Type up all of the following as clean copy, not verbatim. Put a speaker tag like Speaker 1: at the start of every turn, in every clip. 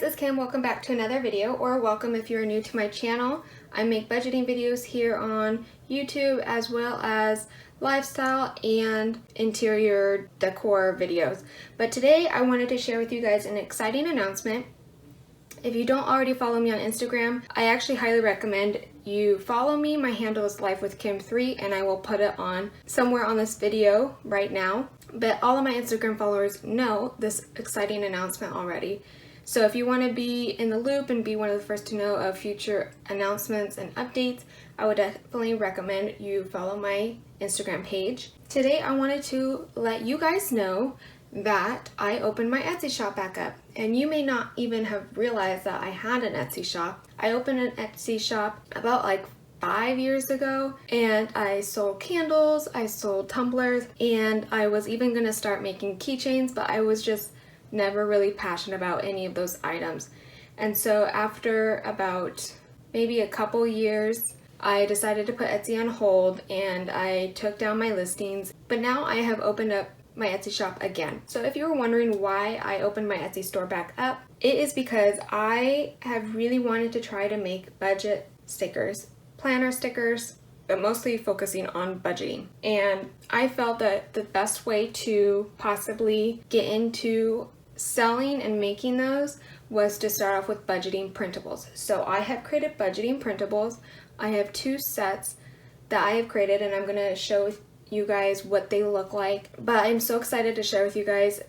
Speaker 1: it's Kim. Welcome back to another video, or welcome if you're new to my channel. I make budgeting videos here on YouTube as well as lifestyle and interior decor videos. But today I wanted to share with you guys an exciting announcement. If you don't already follow me on Instagram, I actually highly recommend you follow me. My handle is LifeWithKim3 and I will put it on somewhere on this video right now. But all of my Instagram followers know this exciting announcement already. So if you want to be in the loop and be one of the first to know of future announcements and updates, I would definitely recommend you follow my Instagram page. Today I wanted to let you guys know that I opened my Etsy shop back up. And you may not even have realized that I had an Etsy shop. I opened an Etsy shop about like 5 years ago, and I sold candles, I sold tumblers, and I was even gonna start making keychains, but I was just never really passionate about any of those items. And so after about maybe a couple years, I decided to put Etsy on hold and I took down my listings, but now I have opened up my Etsy shop again. So if you were wondering why I opened my Etsy store back up, it is because I have really wanted to try to make budget stickers, planner stickers, but mostly focusing on budgeting. And I felt that the best way to possibly get into selling and making those was to start off with budgeting printables. So I have created budgeting printables. I have 2 sets that I have created, and I'm gonna show you guys what they look like. But I'm so excited to share with you guys.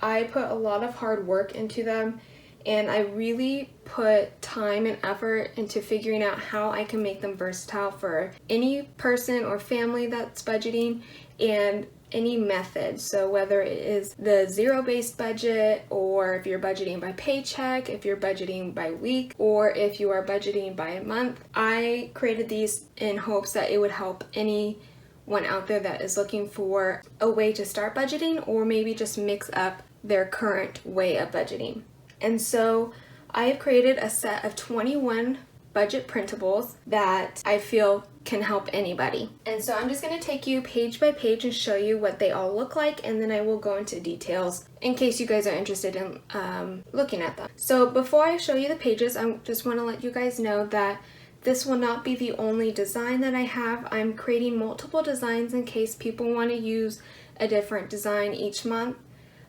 Speaker 1: I put a lot of hard work into them, and I really put time and effort into figuring out how I can make them versatile for any person or family that's budgeting and any method. So whether it is the zero-based budget, or if you're budgeting by paycheck, if you're budgeting by week, or if you are budgeting by a month, I created these in hopes that it would help anyone out there that is looking for a way to start budgeting, or maybe just mix up their current way of budgeting. And so I have created a set of 21 budget printables that I feel can help anybody. And so I'm just going to take you page by page and show you what they all look like, and then I will go into details in case you guys are interested in looking at them. So before I show you the pages, I just want to let you guys know that this will not be the only design that I have. I'm creating multiple designs in case people want to use a different design each month.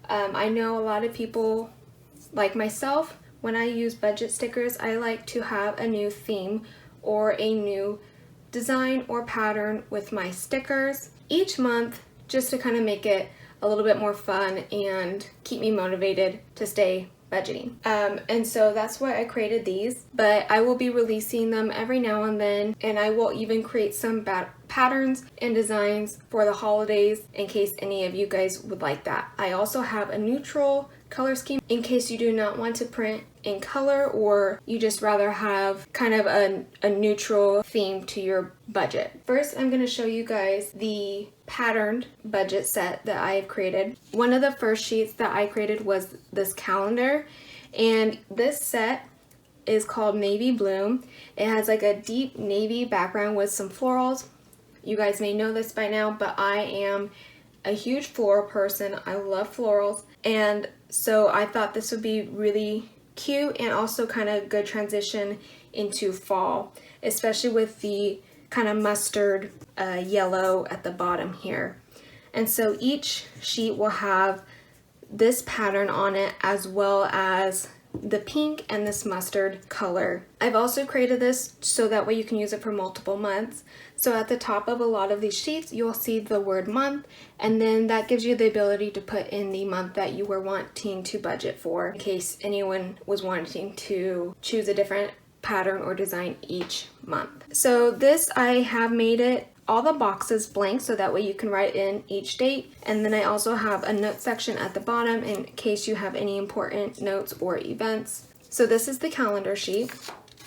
Speaker 1: I know a lot of people, like myself, when I use budget stickers, I like to have a new theme or a new design or pattern with my stickers each month, just to kind of make it a little bit more fun and keep me motivated to stay budgeting. And so that's why I created these, but I will be releasing them every now and then, and I will even create some patterns and designs for the holidays in case any of you guys would like that. I also have a neutral color scheme in case you do not want to print in color, or you just rather have kind of a neutral theme to your budget. First, I'm going to show you guys the patterned budget set that I have created. One of the first sheets that I created was this calendar, and this set is called Navy Bloom. It has like a deep navy background with some florals. You guys may know this by now, but I am a huge floral person. I love florals, and so I thought this would be really cute and also kind of good transition into fall, especially with the kind of mustard yellow at the bottom here. And so each sheet will have this pattern on it, as well as the pink and this mustard color. I've also created this so that way you can use it for multiple months. So at the top of a lot of these sheets, you'll see the word month, and then that gives you the ability to put in the month that you were wanting to budget for, in case anyone was wanting to choose a different pattern or design each month. So this, I have made it all the boxes blank so that way you can write in each date, and then I also have a note section at the bottom in case you have any important notes or events. So this is the calendar sheet.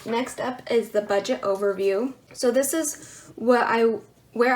Speaker 1: Next up is the budget overview. So this is where I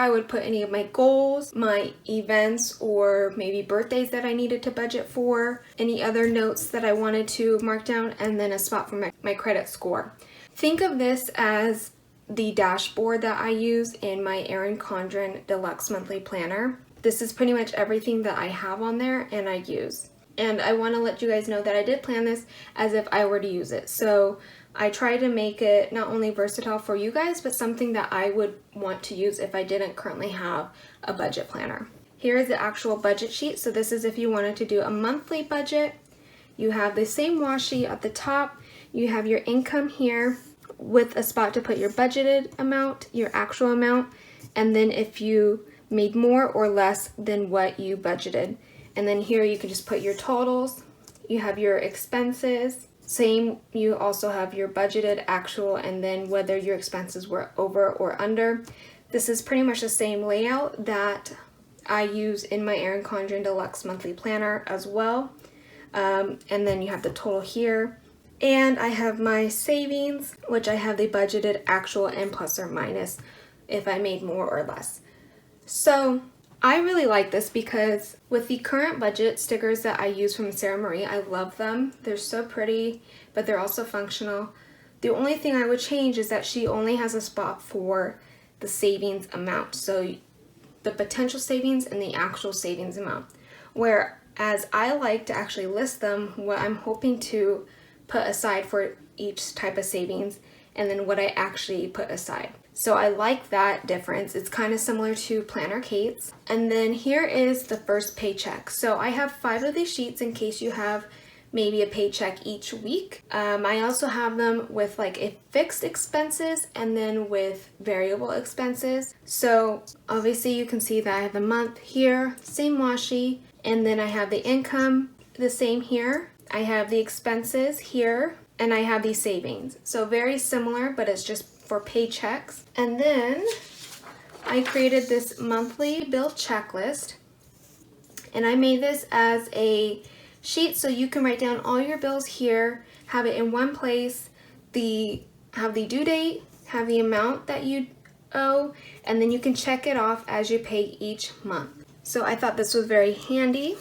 Speaker 1: would put any of my goals, my events, or maybe birthdays that I needed to budget for, any other notes that I wanted to mark down, and then a spot for my credit score. Think of this as the dashboard that I use in my Erin Condren Deluxe Monthly Planner. This is pretty much everything that I have on there and I use. And I want to let you guys know that I did plan this as if I were to use it. So I try to make it not only versatile for you guys, but something that I would want to use if I didn't currently have a budget planner. Here is the actual budget sheet. So this is if you wanted to do a monthly budget. You have the same washi at the top. You have your income here with a spot to put your budgeted amount, your actual amount, and then if you made more or less than what you budgeted. And then here you can just put your totals. You have your expenses. Same, you also have your budgeted, actual, and then whether your expenses were over or under. This is pretty much the same layout that I use in my Erin Condren Deluxe Monthly Planner as well. And then you have the total here. And I have my savings, which I have the budgeted, actual, and plus or minus if I made more or less. So I really like this because with the current budget stickers that I use from Sarah Marie, I love them. They're so pretty, but they're also functional. The only thing I would change is that she only has a spot for the savings amount. So the potential savings and the actual savings amount. Whereas I like to actually list them, what I'm hoping to put aside for each type of savings, and then what I actually put aside. So I like that difference. It's kind of similar to Planner Kate's. And then here is the first paycheck. So I have 5 of these sheets in case you have maybe a paycheck each week. I also have them with like a fixed expenses and then with variable expenses. So obviously you can see that I have the month here, same washi, and then I have the income, the same here. I have the expenses here, and I have these savings. So very similar, but it's just for paychecks. And then I created this monthly bill checklist, and I made this as a sheet so you can write down all your bills here, have it in one place, have the due date, have the amount that you owe, and then you can check it off as you pay each month. So I thought this was very handy.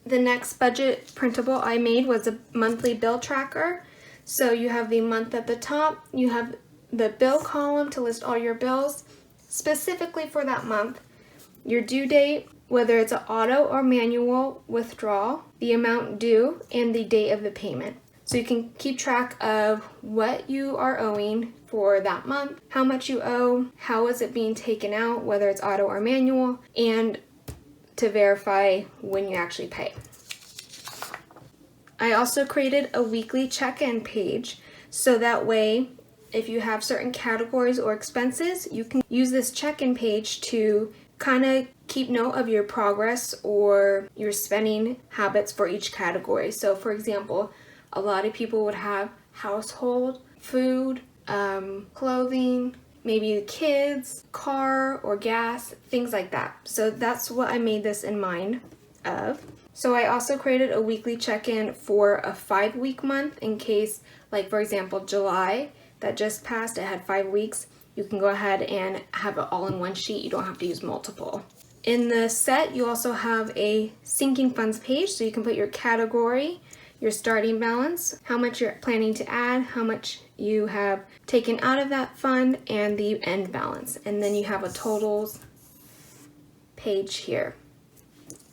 Speaker 1: The next budget printable I made was a monthly bill tracker. So you have the month at the top, you have the bill column to list all your bills specifically for that month, your due date, whether it's an auto or manual withdrawal, the amount due, and the date of the payment. So you can keep track of what you are owing for that month, how much you owe, how is it being taken out, whether it's auto or manual, and to verify when you actually pay. I also created a weekly check-in page so that way if you have certain categories or expenses, you can use this check-in page to kind of keep note of your progress or your spending habits for each category. So for example, a lot of people would have household, food, clothing, maybe kids, car or gas, things like that. So that's what I made this in mind of. So I also created a weekly check-in for a 5-week month in case, like for example, July that just passed, it had 5 weeks. You can go ahead and have it all in one sheet. You don't have to use multiple. In the set, you also have a sinking funds page, so you can put your category, your starting balance, how much you're planning to add, how much you have taken out of that fund, and the end balance. And then you have a totals page here.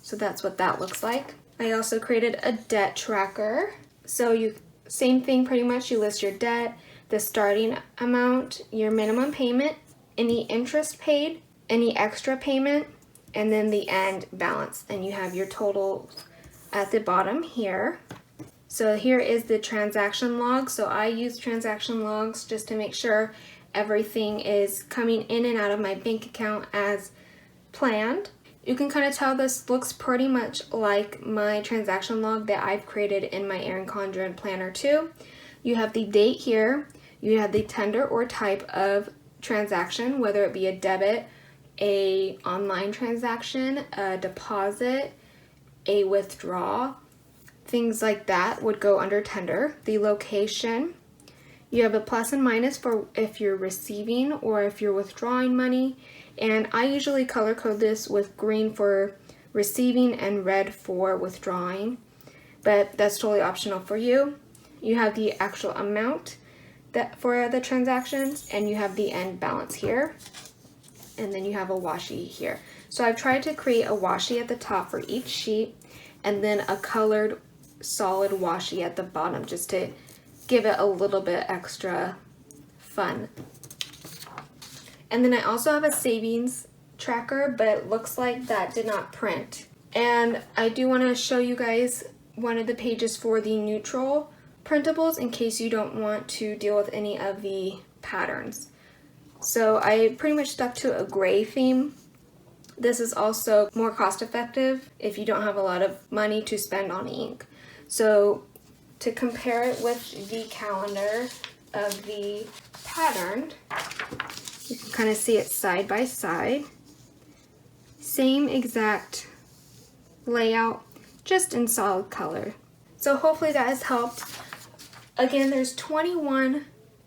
Speaker 1: So that's what that looks like. I also created a debt tracker. So same thing pretty much, you list your debt, the starting amount, your minimum payment, any interest paid, any extra payment, and then the end balance. And you have your totals at the bottom here. So here is the transaction log. So I use transaction logs just to make sure everything is coming in and out of my bank account as planned. You can kind of tell this looks pretty much like my transaction log that I've created in my Erin Condren Planner 2. You have the date here, you have the tender or type of transaction, whether it be a debit, a online transaction, a deposit, a withdrawal, things like that would go under tender. The location, you have a plus and minus for if you're receiving or if you're withdrawing money. And I usually color code this with green for receiving and red for withdrawing, but that's totally optional for you. You have the actual amount that for the transactions, and you have the end balance here, and then you have a washi here. So I've tried to create a washi at the top for each sheet, and then a colored solid washi at the bottom just to give it a little bit extra fun. And then I also have a savings tracker, but it looks like that did not print. And I do want to show you guys one of the pages for the neutral printables in case you don't want to deal with any of the patterns. So I pretty much stuck to a gray theme. This is also more cost effective if you don't have a lot of money to spend on ink. So to compare it with the calendar of the pattern, you can kind of see it side by side. Same exact layout, just in solid color. So hopefully that has helped. Again, there's 21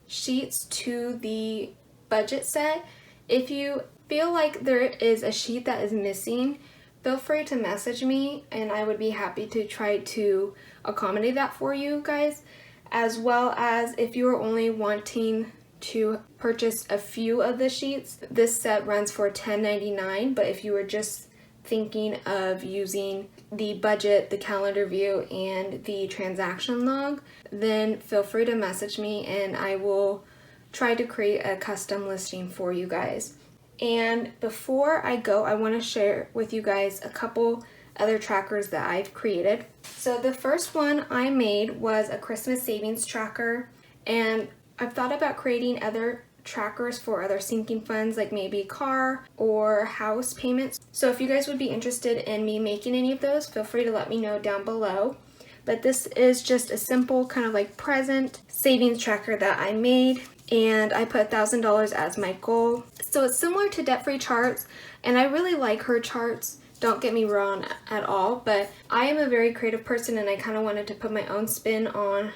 Speaker 1: sheets to the budget set. If you feel like there is a sheet that is missing, feel free to message me and I would be happy to try to accommodate that for you guys, as well as if you are only wanting to purchase a few of the sheets, this set runs for $10.99, but if you were just thinking of using the budget, the calendar view, and the transaction log, then feel free to message me and I will try to create a custom listing for you guys. And before I go, I want to share with you guys a couple other trackers that I've created. So the first one I made was a Christmas savings tracker, and I've thought about creating other trackers for other sinking funds, like maybe car or house payments. So if you guys would be interested in me making any of those, feel free to let me know down below. But this is just a simple kind of like present savings tracker that I made, and I put $1,000 as my goal. So it's similar to debt-free charts, and I really like her charts. Don't get me wrong at all, but I am a very creative person and I kind of wanted to put my own spin on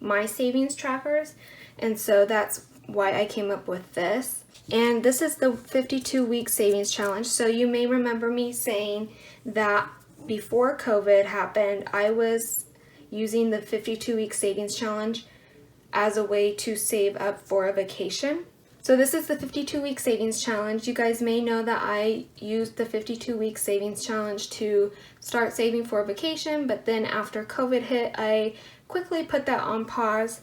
Speaker 1: my savings trackers, and so that's why I came up with this. And this is the 52-week savings challenge. So you may remember me saying that before COVID happened, I was using the 52-week savings challenge as a way to save up for a vacation. So this is the 52-week savings challenge. You guys may know that I used the 52-week savings challenge to start saving for a vacation, but then after COVID hit, I quickly put that on pause.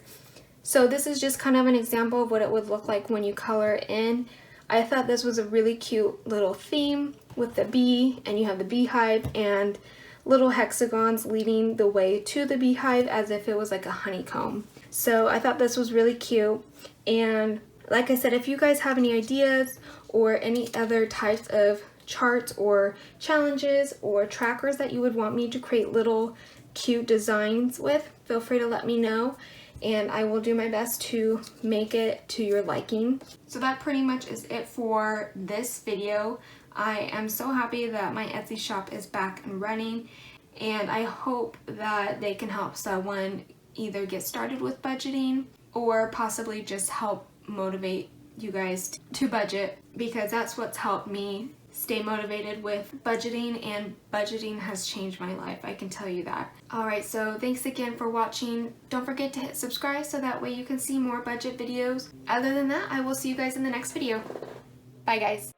Speaker 1: So this is just kind of an example of what it would look like when you color in. I thought this was a really cute little theme with the bee, and you have the beehive and little hexagons leading the way to the beehive as if it was like a honeycomb. So I thought this was really cute. And like I said, if you guys have any ideas or any other types of charts or challenges or trackers that you would want me to create little cute designs with, feel free to let me know and I will do my best to make it to your liking. So that pretty much is it for this video. I am so happy that my Etsy shop is back and running, and I hope that they can help someone either get started with budgeting or possibly just help motivate you guys to budget, because that's what's helped me stay motivated with budgeting, and budgeting has changed my life, I can tell you that. Alright, so thanks again for watching. Don't forget to hit subscribe so that way you can see more budget videos. Other than that, I will see you guys in the next video. Bye guys.